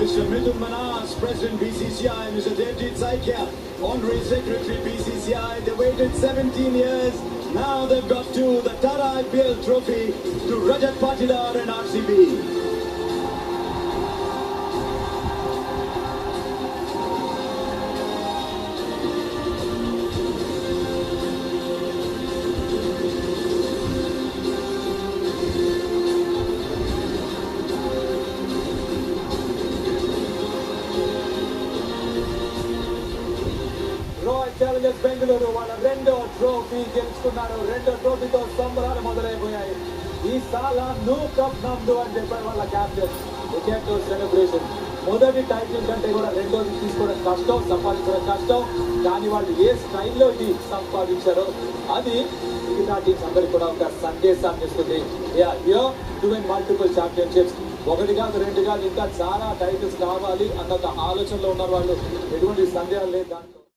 Mr. Mithun Manas, President BCCI, Mr. Devjit Saikia, Honorary Secretary BCCI. They waited 17 years. Now they've got to the Tata IPL trophy to Rajat Patidar and RCB. Royal Challengers Bengaluru వాళ్ళ రెండో trophy గెలుచుకున్నారు. రెండో ట్రోఫీతో సంబరాలు మొదలైపోయాయి. ఈ సాల no cup నమ్దు అని చెప్పారు వాళ్ళ క్యాప్టెన్. Wicket celebration. మొదటి టైటిల్ కంటే కూడా రెండోది తీసుకోవడం కష్టం, సంపాదించడం కష్టం. కానీ వాళ్ళు ఏ స్టైల్లో ఇది సంపాదించారో అది మిగతా టీమ్స్ అందరికీ కూడా ఒక సందేశాన్ని ఇస్తుంది. To win multiple championships. ఒకటి కాదు, రెండు కాదు, ఇంకా చాలా టైటిల్స్ కావాలి అన్న ఆలోచనలో ఉన్న వాళ్ళు ఎటువంటి సందేహాలు లేదు దాంట్లో.